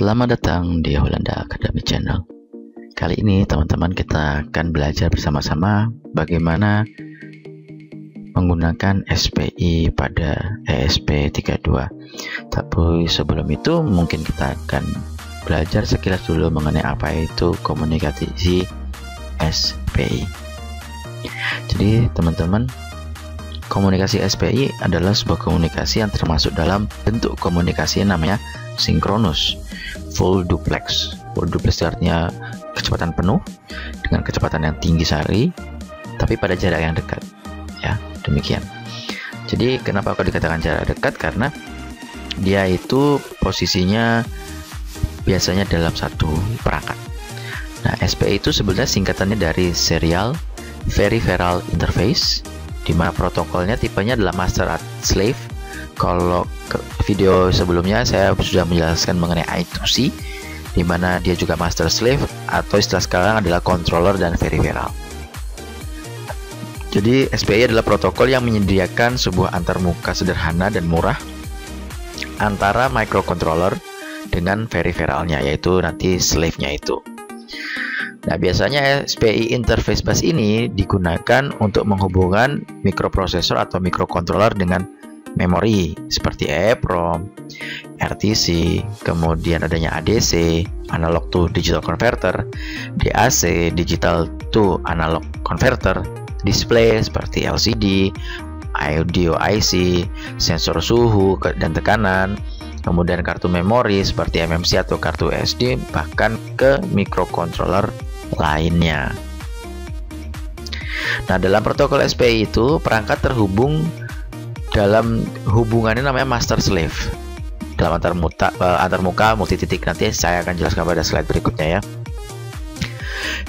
Selamat datang di Holanda Academy Channel. Kali ini teman-teman kita akan belajar bersama-sama bagaimana menggunakan SPI pada ESP32. Tapi sebelum itu mungkin kita akan belajar sekilas dulu mengenai apa itu komunikasi SPI. Jadi teman-teman, komunikasi SPI adalah sebuah komunikasi yang termasuk dalam bentuk komunikasi yang namanya sinkronus, full duplex. Full duplex artinya kecepatan penuh dengan kecepatan yang tinggi sekali, tapi pada jarak yang dekat. Ya, demikian. Jadi kenapa kok dikatakan jarak dekat? Karena dia itu posisinya biasanya dalam satu perangkat. Nah, SPI itu sebenarnya singkatannya dari Serial Peripheral Interface, di mana protokolnya tipenya adalah master slave. Kalau video sebelumnya saya sudah menjelaskan mengenai I2C, di mana dia juga master slave, atau istilah sekarang adalah controller dan peripheral. Jadi SPI adalah protokol yang menyediakan sebuah antarmuka sederhana dan murah antara microcontroller dengan peripheralnya, yaitu nanti slave-nya itu. Nah, biasanya SPI interface bus ini digunakan untuk menghubungkan mikroprosesor atau mikrocontroller dengan memori seperti EEPROM, RTC, kemudian adanya ADC, analog to digital converter, DAC, digital to analog converter, display seperti LCD, audio IC, sensor suhu dan tekanan, kemudian kartu memori seperti MMC atau kartu SD, bahkan ke mikrocontroller lainnya. Nah, dalam protokol SPI itu perangkat terhubung dalam hubungannya namanya master slave dalam antarmuka multi titik. Nanti saya akan jelaskan pada slide berikutnya ya.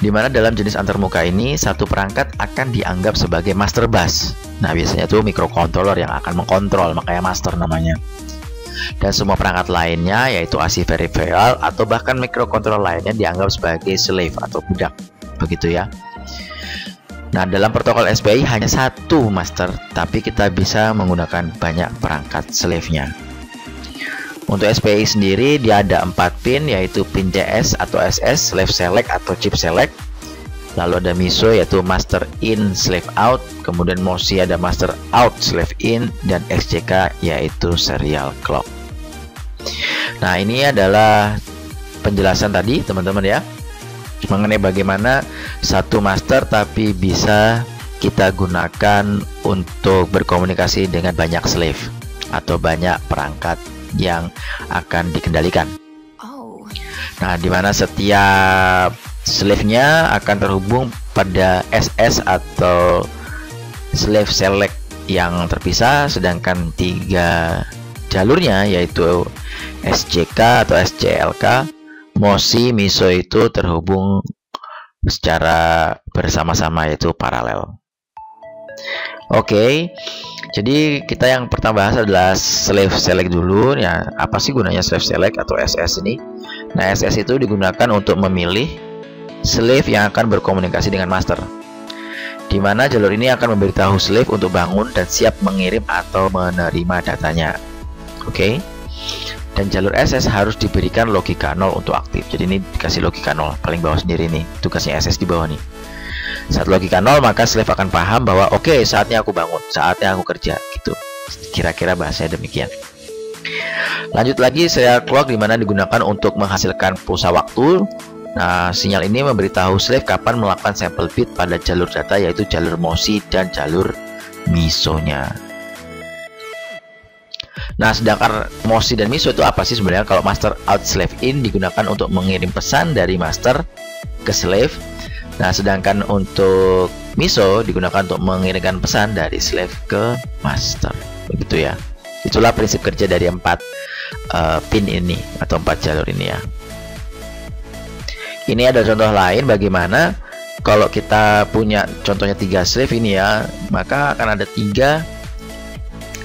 Dimana dalam jenis antarmuka ini satu perangkat akan dianggap sebagai master bus. Nah, biasanya itu mikrocontroller yang akan mengkontrol, makanya master namanya. Dan semua perangkat lainnya yaitu AC peripheral atau bahkan mikrocontroller lainnya dianggap sebagai slave atau budak, begitu ya. Nah, dalam protokol SPI hanya satu master, tapi kita bisa menggunakan banyak perangkat slave-nya. Untuk SPI sendiri dia ada 4 pin, yaitu pin CS atau SS, slave select atau chip select. Lalu ada MISO yaitu master in slave out, kemudian MOSI ada master out slave in, dan XCK yaitu serial clock. Nah, ini adalah penjelasan tadi teman-teman ya, mengenai bagaimana satu master tapi bisa kita gunakan untuk berkomunikasi dengan banyak slave atau banyak perangkat yang akan dikendalikan. Nah, dimana setiap slave-nya akan terhubung pada SS atau slave select yang terpisah, sedangkan 3 jalurnya yaitu SCK atau SCLK, MOSI, MISO itu terhubung secara bersama-sama yaitu paralel. Oke, jadi kita yang pertama bahas adalah slave select dulu ya. Apa sih gunanya slave select atau SS ini? Nah, SS itu digunakan untuk memilih slave yang akan berkomunikasi dengan master, di mana jalur ini akan memberitahu slave untuk bangun dan siap mengirim atau menerima datanya. Oke. Dan jalur SS harus diberikan logika 0 untuk aktif. Jadi ini dikasih logika 0 paling bawah sendiri nih, tugasnya SS di bawah nih. Saat logika 0 maka slave akan paham bahwa oke, saatnya aku bangun, saatnya aku kerja gitu. Kira-kira bahasanya demikian. Lanjut lagi, serial clock dimana digunakan untuk menghasilkan pulsa waktu. Nah, sinyal ini memberitahu slave kapan melakukan sampel bit pada jalur data, yaitu jalur MOSI dan jalur MISO-nya. Nah, sedangkan MOSI dan MISO itu apa sih sebenarnya? Kalau master out slave in digunakan untuk mengirim pesan dari master ke slave. Nah, sedangkan untuk MISO digunakan untuk mengirimkan pesan dari slave ke master. Begitu ya. Itulah prinsip kerja dari 4 pin ini atau 4 jalur ini ya. Ini ada contoh lain bagaimana kalau kita punya contohnya 3 slave ini ya, maka akan ada 3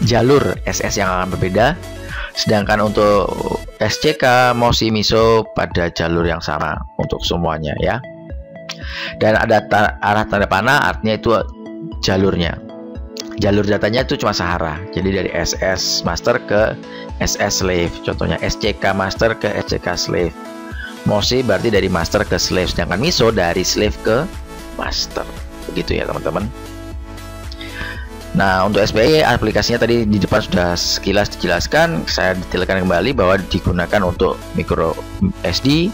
jalur SS yang akan berbeda. Sedangkan untuk SCK, MOSI, MISO pada jalur yang sama untuk semuanya ya. Dan ada arah tanda panah, artinya itu jalurnya. jalur datanya itu cuma Sahara. Jadi dari SS master ke SS slave. Contohnya SCK master ke SCK slave. MOSI berarti dari master ke slave, sedangkan MISO dari slave ke master. Begitu ya teman-teman. Nah, untuk SPI aplikasinya tadi di depan sudah sekilas dijelaskan. Saya detailkan kembali bahwa digunakan untuk micro SD,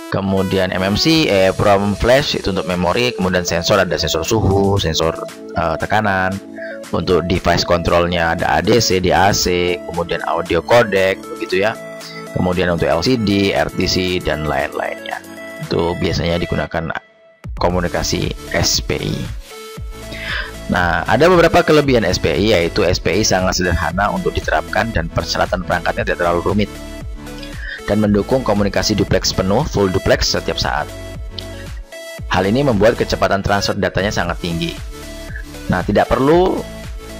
kemudian MMC, EEPROM flash itu untuk memori, kemudian sensor ada sensor suhu, sensor tekanan. Untuk device kontrolnya ada ADC, DAC, kemudian audio codec, begitu ya. Kemudian untuk LCD, RTC dan lain-lainnya. Itu biasanya digunakan komunikasi SPI. Nah, ada beberapa kelebihan SPI, yaitu SPI sangat sederhana untuk diterapkan dan persyaratan perangkatnya tidak terlalu rumit, dan mendukung komunikasi duplex penuh, full duplex setiap saat. Hal ini membuat kecepatan transfer datanya sangat tinggi. Nah, tidak perlu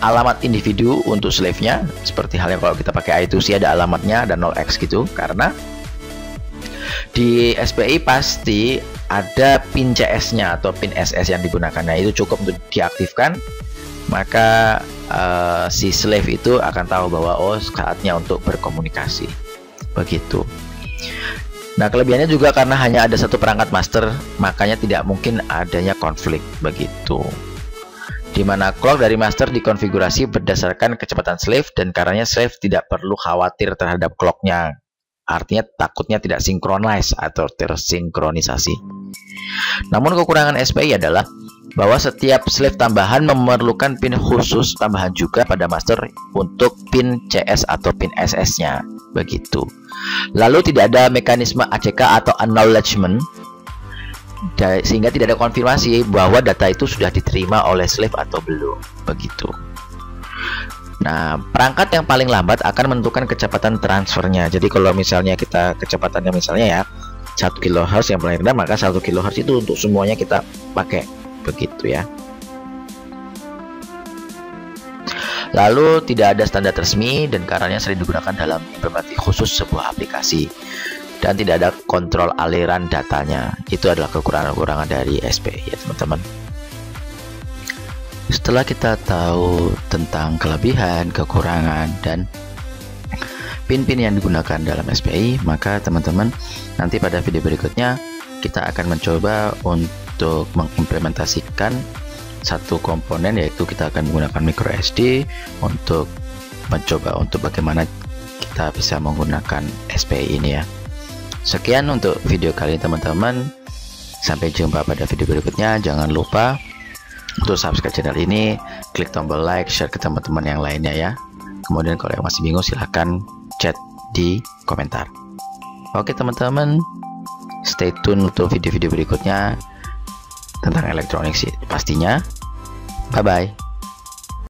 alamat individu untuk slave-nya, seperti halnya kalau kita pakai I2C ada alamatnya, ada 0x gitu, karena di SPI pasti ada pin CS-nya atau pin SS yang digunakan. Nah, itu cukup untuk diaktifkan, maka si slave itu akan tahu bahwa oh saatnya untuk berkomunikasi. Begitu. Nah, kelebihannya juga karena hanya ada satu perangkat master, makanya tidak mungkin adanya konflik. Begitu. Dimana clock dari master dikonfigurasi berdasarkan kecepatan slave, dan karenanya slave tidak perlu khawatir terhadap clocknya. Artinya takutnya tidak sinkronis atau tersinkronisasi. Namun kekurangan SPI adalah bahwa setiap slave tambahan memerlukan pin khusus tambahan juga pada master untuk pin CS atau pin SS-nya. Begitu. Lalu tidak ada mekanisme ACK atau acknowledgement, sehingga tidak ada konfirmasi bahwa data itu sudah diterima oleh slave atau belum. Begitu. Nah, perangkat yang paling lambat akan menentukan kecepatan transfernya. Jadi kalau misalnya kita kecepatannya misalnya ya 1 kHz yang paling rendah, maka 1 kHz itu untuk semuanya kita pakai. Begitu ya. Lalu tidak ada standar resmi, dan karenanya sering digunakan dalam implementasi khusus sebuah aplikasi, dan tidak ada kontrol aliran datanya. Itu adalah kekurangan-kekurangan dari SPI ya teman-teman. Setelah kita tahu tentang kelebihan, kekurangan, dan pin-pin yang digunakan dalam SPI, maka teman-teman nanti pada video berikutnya kita akan mencoba untuk mengimplementasikan satu komponen, yaitu kita akan menggunakan micro SD untuk mencoba untuk bagaimana kita bisa menggunakan SPI ini ya. Sekian untuk video kali ini teman-teman. Sampai jumpa pada video berikutnya. Jangan lupa untuk subscribe channel ini, klik tombol like, share ke teman-teman yang lainnya ya. Kemudian kalau yang masih bingung silahkan chat di komentar. Oke teman-teman, stay tune untuk video-video berikutnya tentang elektronik sih pastinya. Bye bye.